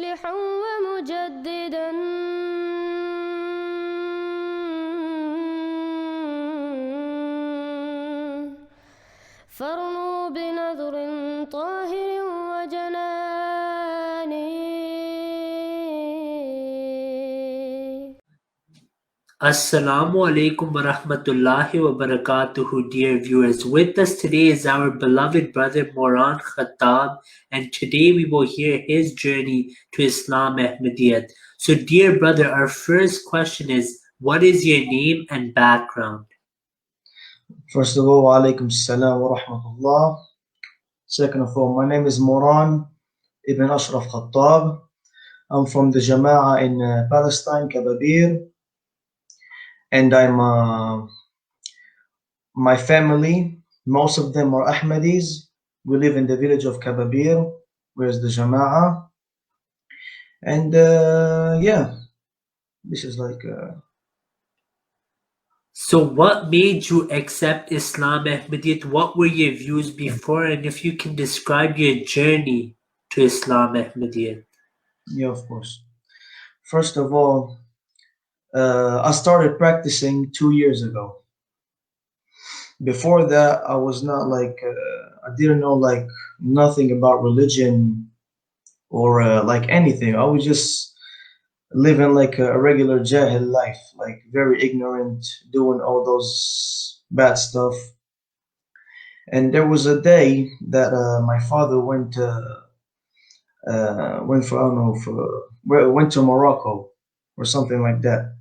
مصلحا ومجددا فارنوا بنظر طاهر وجنان. Assalamu Alaikum wa rahmatullahi wa barakatuhu, dear viewers. With us today is our beloved brother Moran Khattab, and today we will hear his journey to Islam Ahmadiyya. So, dear brother, our first question is, what is your name and background? First of all, Alaikum Assalam wa rahmatullah. Second of all, my name is Moran Ibn Ashraf Khattab. I'm from the Jama'ah in Palestine, Kababir. And my family, most of them are Ahmadis. We live in the village of Kababir, where's the Jama'ah. And yeah, this is like... So, what made you accept Islam Ahmadiyya? What were your views before? And if you can describe your journey to Islam Ahmadiyya. Yeah, of course. First of all, I started practicing 2 years ago. Before that, I was not like, I didn't know like nothing about religion or like anything. I was just living like a regular jahil life, like very ignorant, doing all those bad stuff. And there was a day that my father went to Morocco or something like that.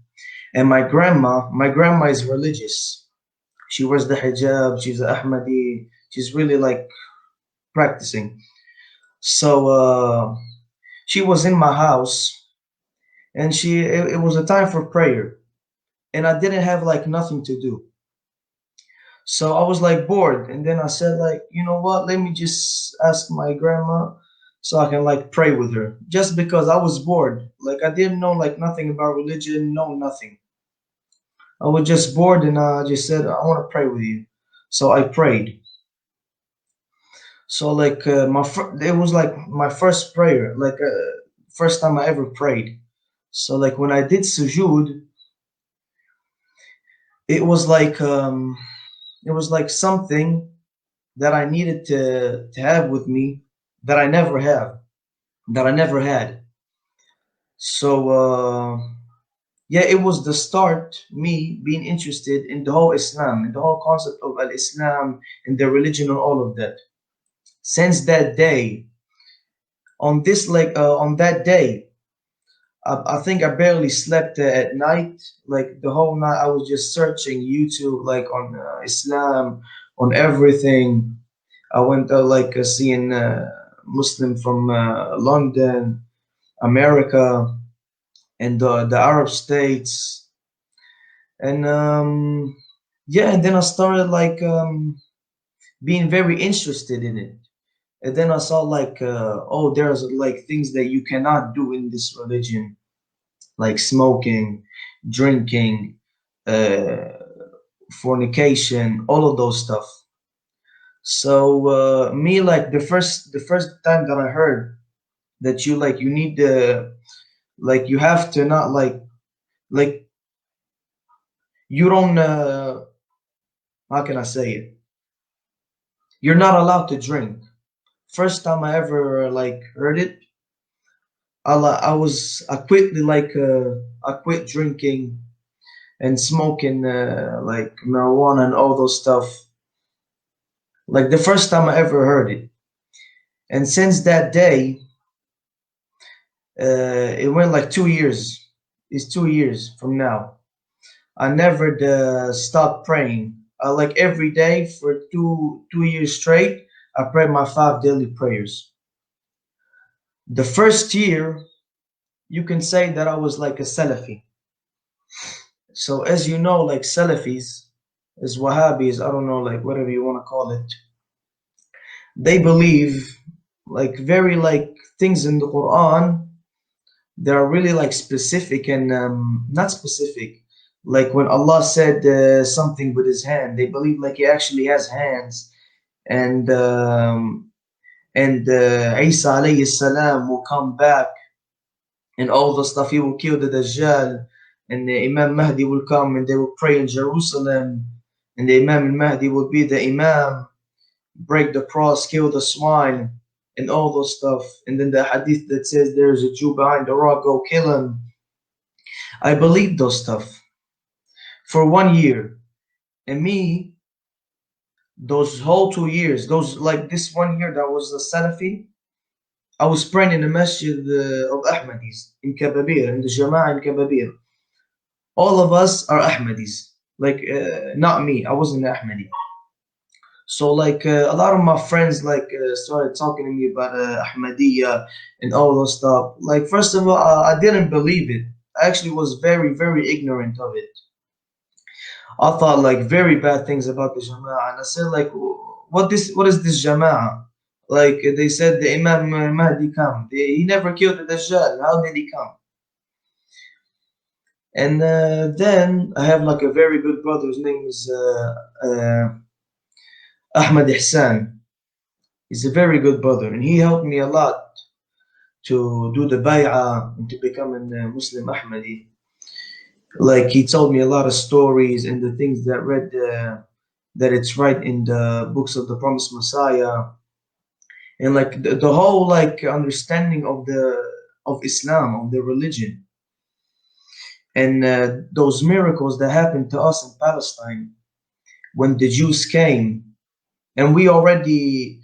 And my grandma is religious. She wears the hijab, she's an Ahmadi, she's really like practicing. So she was in my house, and it was a time for prayer, and I didn't have like nothing to do. So I was like bored, and then I said like, you know what, let me just ask my grandma so I can like pray with her, just because I was bored. Like I didn't know like nothing about religion, no nothing. I was just bored, and I just said, I want to pray with you. So I prayed. So like it was like my first prayer, like first time I ever prayed. So like when I did sujood, it was like something that I needed to have with me that I never had. So yeah, it was the start, me being interested in the whole Islam, in the whole concept of al-Islam and the religion and all of that. Since that day, on that day, I think I barely slept at night. Like the whole night, I was just searching YouTube, like on Islam, on everything. I went seeing Muslim from London, America, and the Arab states, and yeah, and then I started like being very interested in it. And then I saw like, oh, there's like things that you cannot do in this religion, like smoking, drinking, fornication, all of those stuff. So me, like the first time that I heard that you need to, like you have to not like you don't, how can I say it? You're not allowed to drink. First time I ever like heard it, I quit drinking and smoking like marijuana and all those stuff. Like the first time I ever heard it, and since that day, it went like 2 years. It's 2 years from now. I never stopped praying. Like every day for two years straight, I prayed my 5 daily prayers. The first year, you can say that I was like a Salafi. So as you know, like Salafis, as Wahhabis, I don't know, like whatever you want to call it, they believe like very like things in the Quran that are really like specific and not specific. Like when Allah said something with his hand, they believe like he actually has hands, and Isa alayhi salam will come back and all the stuff. He will kill the Dajjal, and the Imam Mahdi will come, and they will pray in Jerusalem, and the Imam al-Mahdi will be the Imam, break the cross, kill the swine, and all those stuff. And then the hadith that says there's a Jew behind the rock, go kill him. I believed those stuff for 1 year. And me, those whole 2 years, those like this 1 year that was a Salafi, I was praying in the masjid of Ahmadis in Kababir, in the Jama'ah in Kababir. All of us are Ahmadis, like not me, I wasn't Ahmadi. So like a lot of my friends like started talking to me about Ahmadiyya and all those stuff. Like first of all, I didn't believe it. I actually was very, very ignorant of it. I thought like very bad things about the Jama'ah, and I said like, what is this Jama'ah? Like they said the Imam Mahdi come. He never killed the Dajjal. How did he come? And then I have like a very good brother. His name is Ahmad Ihsan. He's a very good brother, and he helped me a lot to do the bay'ah and to become a Muslim Ahmadi. Like he told me a lot of stories and the things that read that it's right in the books of the promised Messiah, and like the whole like understanding of Islam, of the religion, and those miracles that happened to us in Palestine when the Jews came, and we already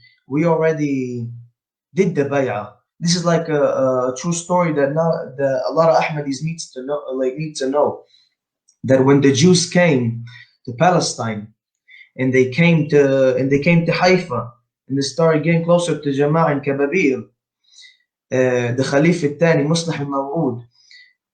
did the bay'ah. This is like a true story that a lot of Ahmadis need to know that when the Jews came to Palestine and they came to Haifa and they started getting closer to Jama'ah in Kababir, the Khalifa al-Thani, Muslim al-Maw'ud,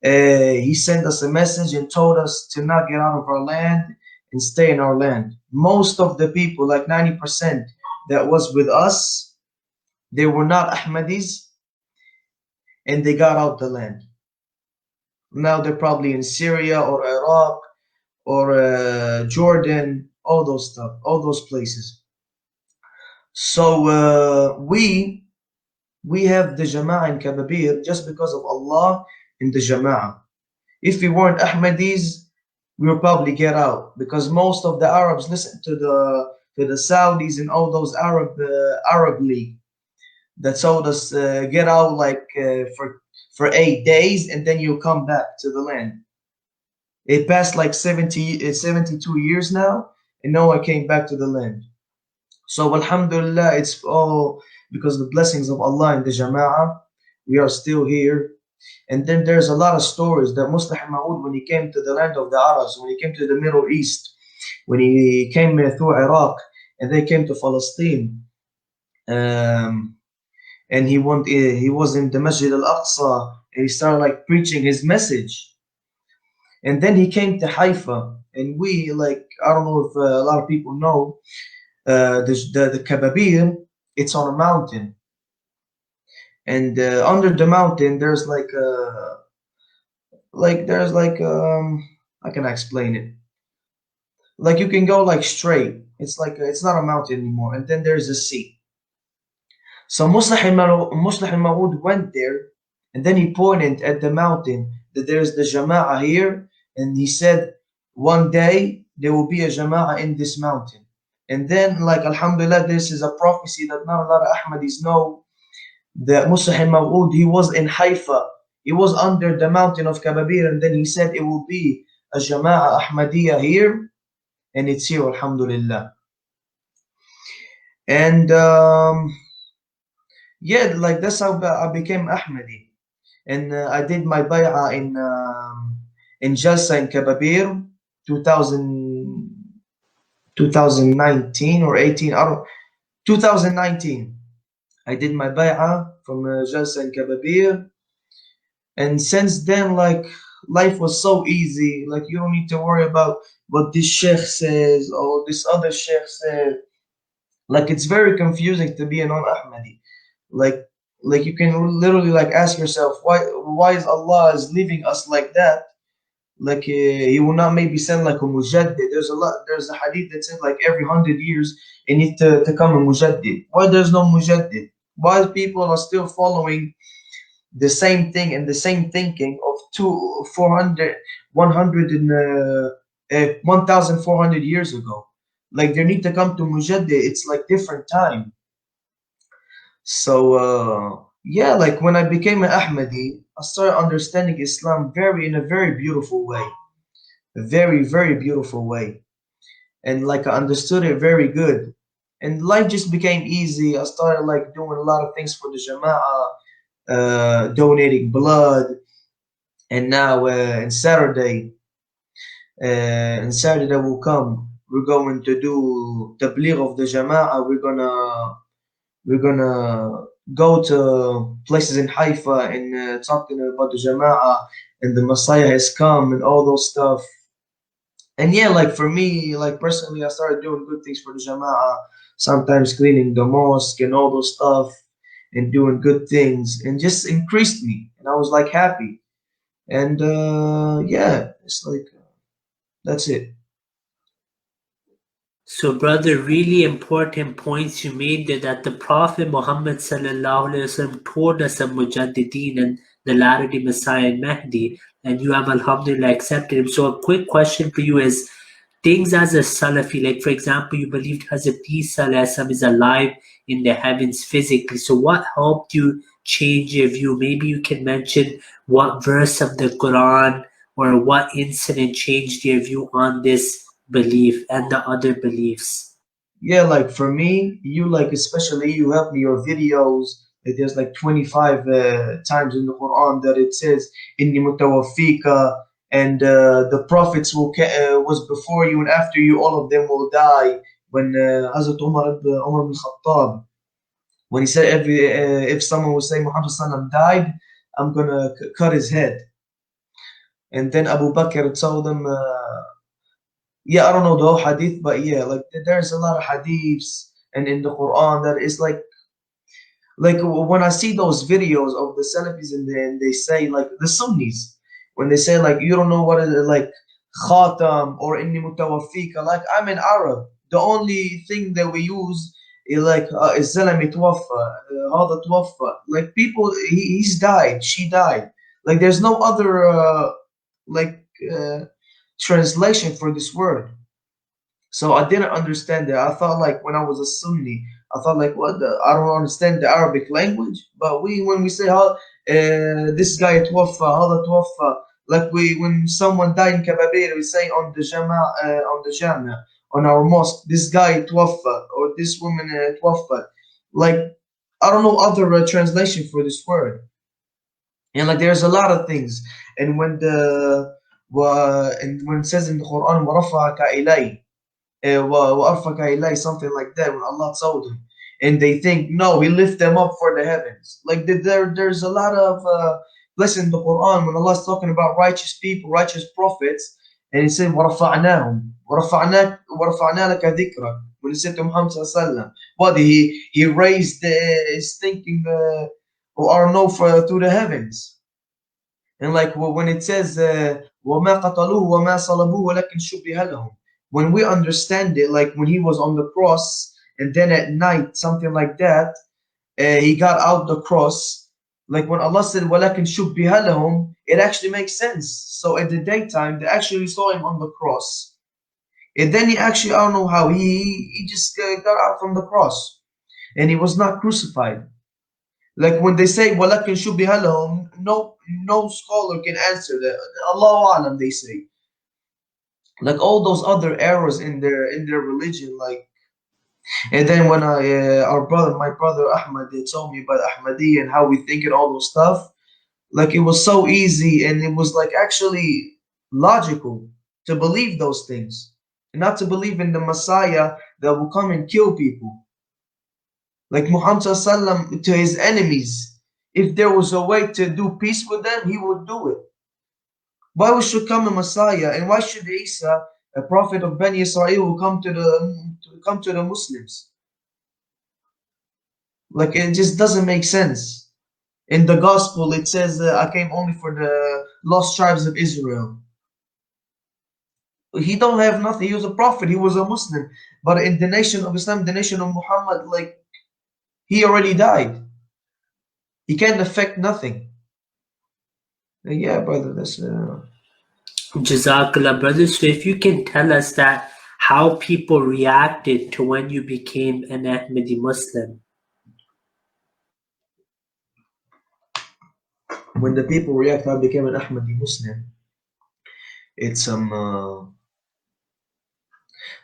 he sent us a message and told us to not get out of our land and stay in our land. Most of the people, like 90% that was with us, they were not Ahmadis, and they got out the land. Now they're probably in Syria or Iraq or Jordan, all those stuff, all those places. So we have the Jama'ah in Kababir just because of Allah in the Jama'ah. If we weren't Ahmadis, we would probably get out, because most of the Arabs listen to the Saudis and all those Arab League that told us get out like for 8 days and then you'll come back to the land. It passed like 72 years now, and no one came back to the land. So Alhamdulillah, it's all because of the blessings of Allah and the Jama'ah. We are still here. And then there's a lot of stories that Muslim Ma'ud, when he came to the land of the Arabs, when he came to the Middle East, when he came through Iraq, and they came to Palestine, and he was in the Masjid al-Aqsa, and he started like preaching his message. And then he came to Haifa, and we, like, I don't know if a lot of people know, the Kababir, it's on a mountain. And under the mountain, there's like how can I explain it? Like you can go like straight. It's like it's not a mountain anymore. And then there's a sea. So Muslim Maw'ud went there, and then he pointed at the mountain that there's the Jama'ah here, and he said, one day there will be a Jama'ah in this mountain. And then, like, Alhamdulillah, this is a prophecy that not a lot of Ahmadis know, that Muslim Maw'ud, he was in Haifa, he was under the mountain of Kababir, and then he said it will be a Jama'ah Ahmadiyya here, and it's here, Alhamdulillah. And yeah, like that's how I became Ahmadi. And I did my bay'ah in Jalsa in Kababir 2019 or 18, 2019. I did my bay'ah from Jalsa in Kababir, and since then, like, life was so easy. Like, you don't need to worry about what this sheikh says or this other sheikh says. Like, it's very confusing to be a non-Ahmadi. Like you can literally like ask yourself, why is Allah is leaving us like that? Like he will not maybe send like a mujaddid. There's a hadith that says like every 100 years you need to come a mujaddid. Why there's no mujaddid? Why people are still following the same thing and the same thinking of 1,400 years ago. Like they need to come to Mujaddid. It's like different time. So yeah, like when I became an Ahmadi, I started understanding Islam in a very beautiful way, a very beautiful way, and like I understood it very good, and life just became easy. I started like doing a lot of things for the Jama'ah, donating blood, and now and Saturday will come. We're going to do tabligh of the Jama'ah. We're gonna go to places in Haifa and talking about the Jama'ah and the Messiah has come and all those stuff. And yeah, like for me, like personally, I started doing good things for the Jama'ah. Sometimes cleaning the mosque and all those stuff and doing good things and just increased me. And I was like happy. And yeah, it's like that's it. So, brother, really important points you made there, that the Prophet Muhammad sallallahu alaihi wasallam told us of Mujaddideen and the Latter-day Messiah and Mahdi, and you have Alhamdulillah accepted him. So, a quick question for you is, things as a Salafi, like for example, you believed Hazrat Isa alayhi salam is alive in the heavens physically. So, what helped you change your view? Maybe you can mention what verse of the Quran or what incident changed your view on this belief and the other beliefs. Yeah, like for me, you like especially you help me your videos. There's like 25 times in the Quran that it says inni mutawaffika, and the prophets was before you and after you, all of them will die. When Hazrat Umar bin Khattab, when he said if someone would say Muhammad sallam died, I'm gonna cut his head. And then Abu Bakr told them. Yeah, I don't know the whole hadith, but yeah, like there's a lot of hadiths and in the Quran that is like when I see those videos of the Salafis and they say like the Sunnis, when they say like you don't know what it is like khatam or inni mutawaffika, like I'm in Arab. The only thing that we use is like is zalami tuwaffa, hada tuwaffa. Like people, he's died, she died. Like there's no other like translation for this word. So I didn't understand it. I thought like when I was a Sunni, I thought like I don't understand the Arabic language. But when we say how this guy tuwaffa, هذا tuwaffa, like when someone died in Kababir, we say on the Jama on our mosque, this guy tuwaffa or this woman tuwaffa. Like I don't know other translation for this word. And like there's a lot of things. And when it says in the Quran, وَرَفَعَكَ إِلَيْهِ وَأَرْفَكَ إِلَيْهِ, something like that, when Allah told him. And they think, no, he lift them up for the heavens. Like there's a lot of places in the Quran when Allah is talking about righteous people, righteous prophets, and he said, وَرَفَعْنَاهُمْ وَرَفَعْنَا لَكَ ذِكْرًا. When he said to Muhammad sallallahu alaihi wasallam, what he raised his thinking or know through the heavens. And like when it says وَمَا قَتَلُوهُ وَمَا صَلَبُوهُ وَلَكِنْ شُبِّهَ لَهُمْ, when we understand it, like when he was on the cross and then at night, something like that, he got out the cross. Like when Allah said وَلَكِنْ شُبِّهَ لَهُمْ, it actually makes sense. So at the daytime, they actually saw him on the cross. And then he actually, I don't know how, he just got out from the cross. And he was not crucified. Like when they say وَلَكِنْ شُبِّهَ لَهُمْ, no scholar can answer that. Allahu A'lam, they say. Like all those other errors in their religion, like. And then when my brother Ahmad, they told me about Ahmadiyya and how we think and all those stuff, like it was so easy and it was like actually logical to believe those things, and not to believe in the Messiah that will come and kill people. Like Muhammad sallam to his enemies, if there was a way to do peace with them, he would do it. Why should come a Messiah, and why should Isa, a prophet of Bani Israel, come to the Muslims? Like it just doesn't make sense. In the Gospel, it says, "I came only for the lost tribes of Israel." He don't have nothing. He was a prophet. He was a Muslim, but in the nation of Islam, the nation of Muhammad, like he already died. He can't affect nothing. Yeah, brother, that's Jazakallah, brother. So if you can tell us that how people reacted to when you became an Ahmadi Muslim. when the people react. I became an Ahmadi Muslim. It's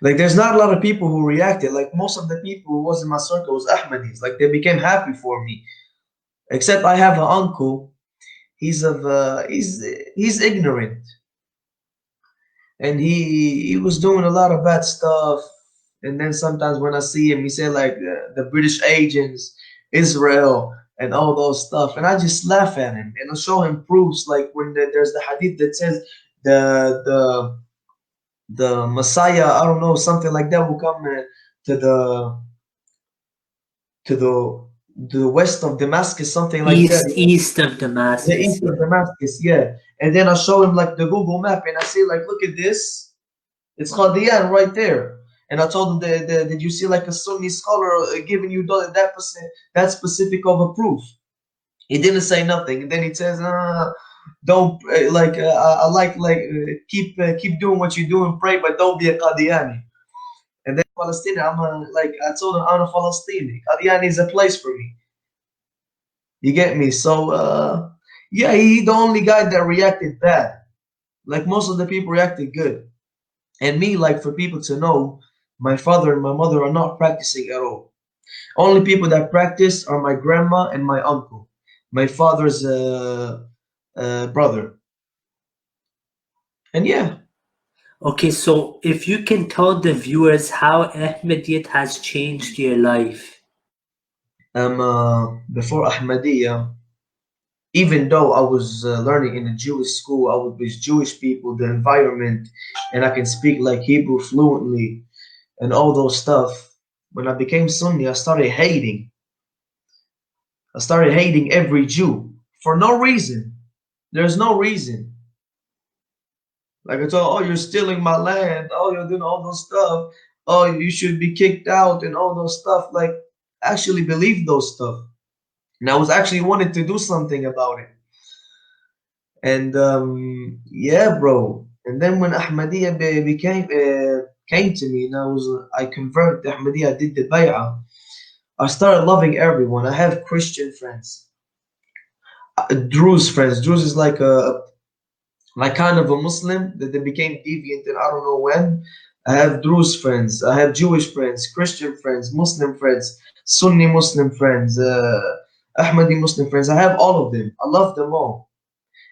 like there's not a lot of people who reacted. Like most of the people who was in my circle was Ahmadis. Like they became happy for me. Except I have an uncle. He's of he's ignorant, and he was doing a lot of bad stuff. And then sometimes when I see him, he said like the British agents, Israel, and all those stuff, and I just laugh at him and I show him proofs. Like when there's the hadith that says the the the Messiah, I don't know, something like that, will come to the to the west of Damascus, something like that. East of The Damascus, east of yeah. Damascus, yeah. And then I show him like the Google map, and I say like, look at this, it's Qadian right there. And I told him, did you see like a Sunni scholar giving you that specific of a proof? He didn't say nothing, and then he says, don't I like keep doing what you do and pray, but don't be a Qadiani. And then Palestinian, I told him I'm a Palestinian. Qadiani is a place for me. You get me? So yeah, he the only guy that reacted bad. Like most of the people reacted good. And me, like for people to know, my father and my mother are not practicing at all. Only people that practice are my grandma and my uncle, my father's brother. And yeah, Okay, so if you can tell the viewers how Ahmadiyyat has changed your life. before Ahmadiyya, even though I was learning in a Jewish school, I was with Jewish people, the environment, and I can speak like Hebrew fluently and all those stuff. When I became Sunni, I started hating. I started hating every Jew for no reason. There's no reason. Like I told, oh, you're stealing my land. Oh, you're doing all those stuff. Oh, you should be kicked out and all those stuff. Like, I actually believed those stuff. And I was actually wanted to do something about it. And yeah, bro. And then when Ahmadiyya came to me, and I converted to Ahmadiyya, I did the bay'ah. I started loving everyone. I have Christian friends, Druze friends. Druze is like kind of a Muslim that they became deviant, and I don't know when. I have Druze friends. I have Jewish friends, Christian friends, Muslim friends, Sunni Muslim friends, Ahmadi Muslim friends. I have all of them. I love them all.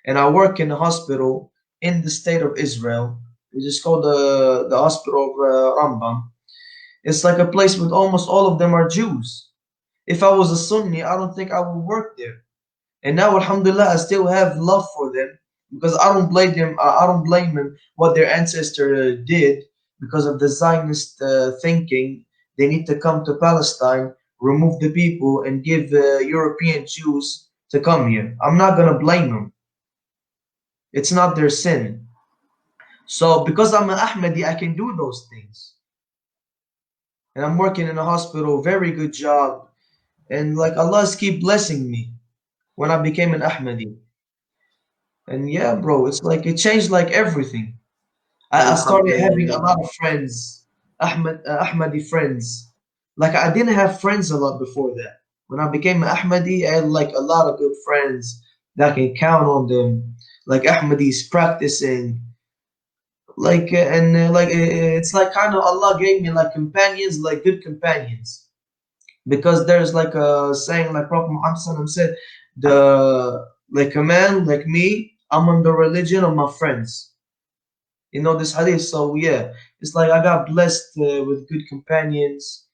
And I work in a hospital in the state of Israel. It's just called the hospital of Rambam. It's like a place with almost all of them are Jews. If I was a Sunni, I don't think I would work there. And now, Alhamdulillah, I still have love for them because I don't blame them. I don't blame them what their ancestor did because of the Zionist thinking. They need to come to Palestine, remove the people, and give European Jews to come here. I'm not gonna blame them. It's not their sin. So because I'm an Ahmadi, I can do those things. And I'm working in a hospital, very good job. And like Allah's keep blessing me when I became an Ahmadi. And yeah, bro, it's like it changed like everything. I started having a Alhamdulillah. lot of friends, Ahmadi friends. Like I didn't have friends a lot before that. When I became an Ahmadi, I had like a lot of good friends that I can count on them. Like Ahmadis practicing, it's like kind of Allah gave me like companions, like good companions, because there's like a saying like Prophet Muhammad SAW said, the like a man like me, I'm on the religion of my friends. You know this hadith, so yeah, it's like I got blessed with good companions,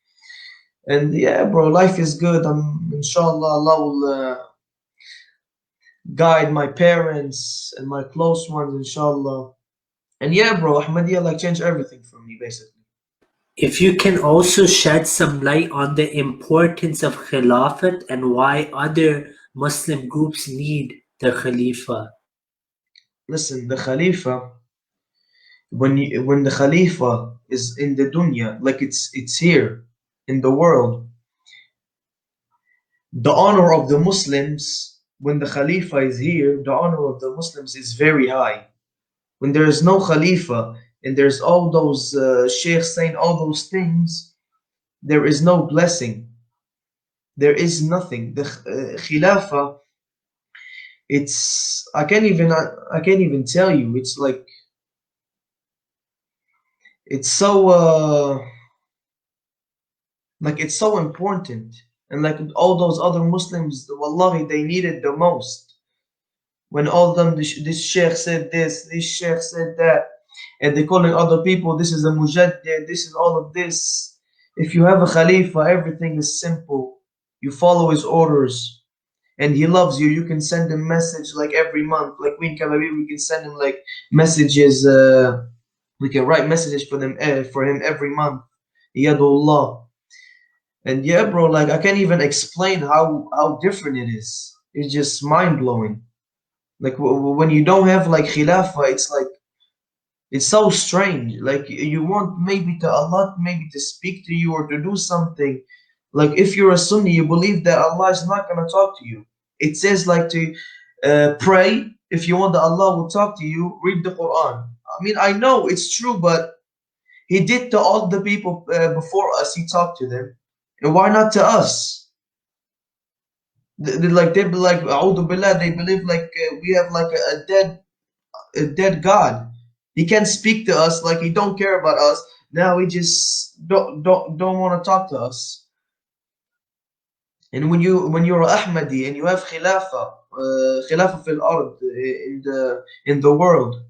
and yeah, bro, life is good. Inshallah, Allah will guide my parents and my close ones, inshallah. And yeah, bro, Ahmadiyya like changed everything for me, basically. If you can also shed some light on the importance of Khilafat and why other Muslim groups need the Khalifa. Listen, the Khalifa, when the Khalifa is in the dunya, like it's here in the world, the honor of the Muslims when the Khalifa is here, the honor of the Muslims is very high. When there is no Khalifa and there's all those sheikhs saying all those things, there is no blessing. There is nothing. The Khilafah, it's I can't even tell you. It's like it's so it's so important, and like all those other Muslims, wallahi, they need it the most. When all of them, this sheikh said this sheikh said that, and they're calling other people, this is a mujaddid, this is all of this. If you have a Khalifa, everything is simple. You follow his orders, and he loves you. You can send him message like every month. Like we in Kababir, we can send him like messages. We can write messages for him every month. Yadullah. And yeah, bro, like I can't even explain how different it is. It's just mind blowing. Like when you don't have like Khilafah, it's like it's so strange. Like you want maybe to Allah maybe to speak to you or to do something. Like if you're a Sunni, you believe that Allah is not gonna talk to you. It says like to pray. If you want that Allah will talk to you, read the Quran. I mean, I know it's true, but He did to all the people before us. He talked to them, and why not to us? They be like, A'udhu Billah, they believe like we have like a dead God. He can't speak to us, like He don't care about us. Now He just don't want to talk to us. And when you're Ahmadi and you have Khilafah fil ard, in the world,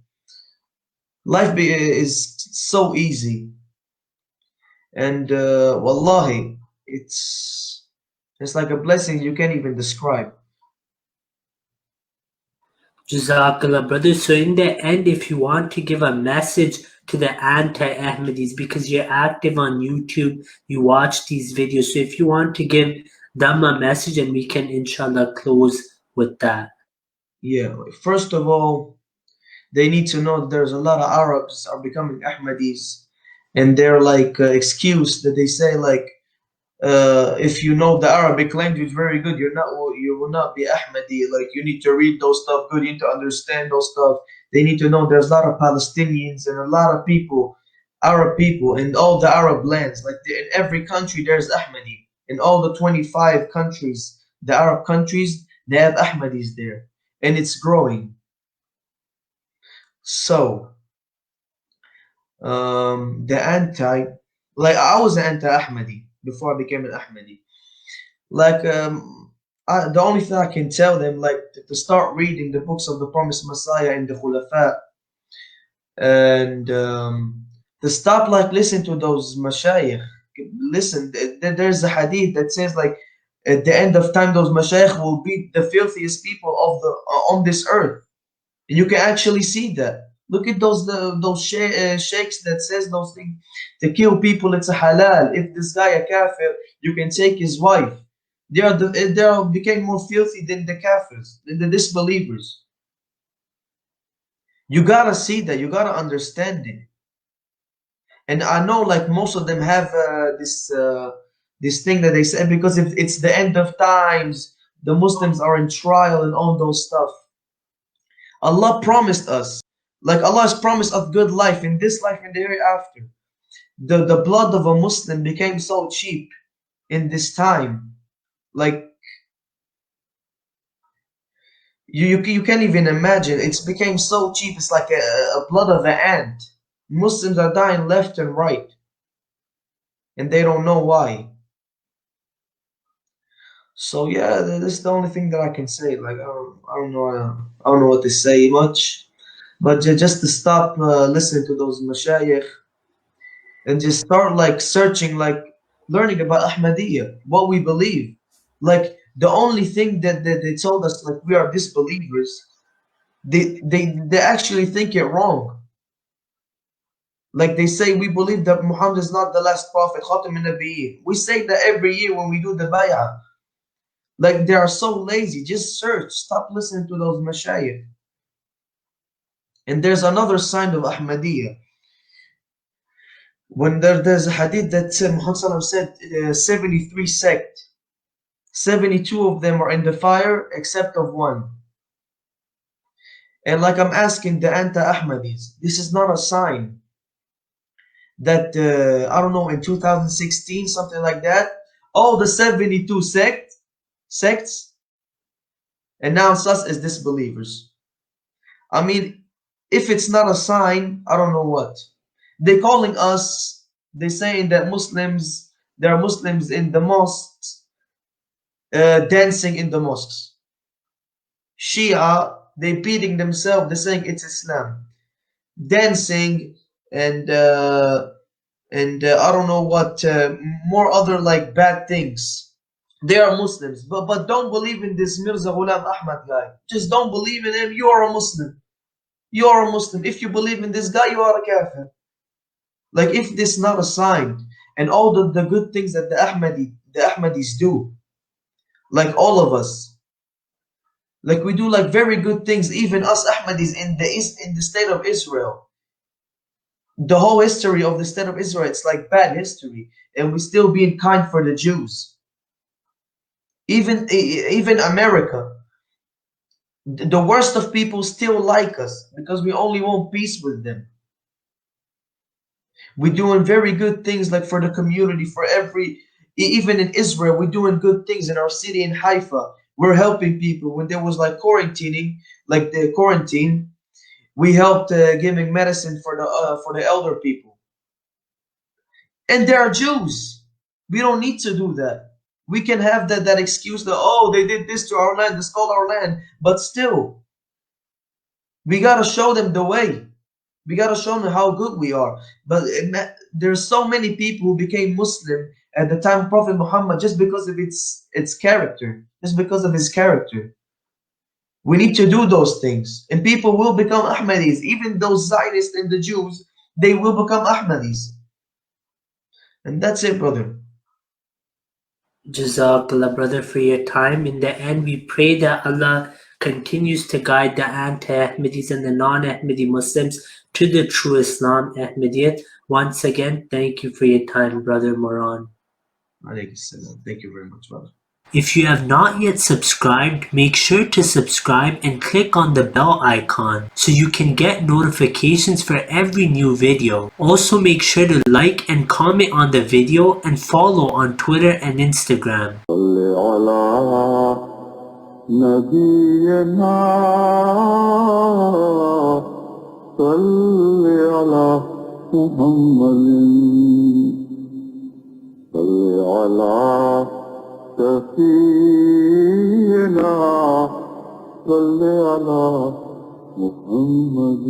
life is so easy. And wallahi, it's like a blessing you can't even describe. Jazakallah, brother. So in the end, if you want to give a message to the anti-Ahmadis, because you're active on YouTube, you watch these videos, so if you want to give them a message, and we can inshallah close with that. Yeah, first of all, they need to know that there's a lot of Arabs are becoming Ahmadis, and they're like excuse that they say like if you know the Arabic language very good, you will not be Ahmadi. Like you need to read those stuff good, you need to understand those stuff. They need to know there's a lot of Palestinians and a lot of people, Arab people in all the Arab lands. Like in every country there's Ahmadi. In all the 25 countries, the Arab countries, they have Ahmadis there, and it's growing. So I was an anti-Ahmadi before I became an Ahmadi. Like the only thing I can tell them, like to start reading the books of the Promised Messiah and the Khulafa, and to stop like listening to those mashayikh. Listen, there's a hadith that says like at the end of time those mashayikh will be the filthiest people of the on this earth, and you can actually see that. Look at those sheikhs that says those things. To kill people, it's a halal. If this guy a kafir, you can take his wife. They became more filthy than the kafirs, than the disbelievers. You gotta see that. You gotta understand it. And I know, like most of them have this thing that they say, because if it's the end of times, the Muslims are in trial and all those stuff. Allah promised us. Like Allah has promised us good life in this life and the hereafter. The blood of a Muslim became so cheap in this time. Like you can't even imagine. It's became so cheap. It's like a blood of an ant. Muslims are dying left and right, and they don't know why. So yeah, this is the only thing that I can say. Like I don't know what to say much. But just to stop listening to those mashayikh and just start like searching, like learning about Ahmadiyya, what we believe. Like the only thing that they told us, like we are disbelievers, they actually think it wrong. Like they say we believe that Muhammad is not the last prophet, Khatam al-Nabiyyin. We say that every year when we do the bay'ah. Like they are so lazy. Just search. Stop listening to those mashayikh. And there's another sign of Ahmadiyya. When there's a hadith that said, Muhammad said 73 sect. 72 of them are in the fire except of one. And like I'm asking the anti-Ahmadis, this is not a sign that, I don't know, in 2016, something like that, all the 72 sects announce us as disbelievers. I mean, if it's not a sign, I don't know what. They're calling us, they're saying that there are Muslims in the mosques, dancing in the mosques. Shia, they beating themselves, they're saying it's Islam. Dancing and I don't know what, more other like bad things. They are Muslims, but don't believe in this Mirza Ghulam Ahmad guy. Just don't believe in him. You are a Muslim. You are a Muslim. If you believe in this guy, you are a kafir. Like, if this is not a sign, and all the good things that the Ahmadis do, like all of us, like we do like very good things, even us Ahmadis in the state of Israel. The whole history of the state of Israel, it's like bad history, and we still being kind for the Jews. Even America, the worst of people still like us because we only want peace with them. We're doing very good things like for the community, for even in Israel, we're doing good things in our city in Haifa. We're helping people when there was like quarantining, like the quarantine. We helped giving medicine for the elder people. And they are Jews. We don't need to do that. We can have that excuse that, oh, they did this to our land, they stole our land. But still, we got to show them the way. We got to show them how good we are. But there's so many people who became Muslim at the time of Prophet Muhammad just because of its character, just because of his character. We need to do those things. And people will become Ahmadis. Even those Zionists and the Jews, they will become Ahmadis. And that's it, brother. Jazakallah, brother, for your time. In the end, we pray that Allah continues to guide the anti-Ahmadis and the non-Ahmadi Muslims to the true Islam Ahmadiyyat. Once again, thank you for your time, brother Moran. Thank you very much, brother. If you have not yet subscribed, make sure to subscribe and click on the bell icon so you can get notifications for every new video. Also, make sure to like and comment on the video and follow on Twitter and Instagram. سفينا صل على محمد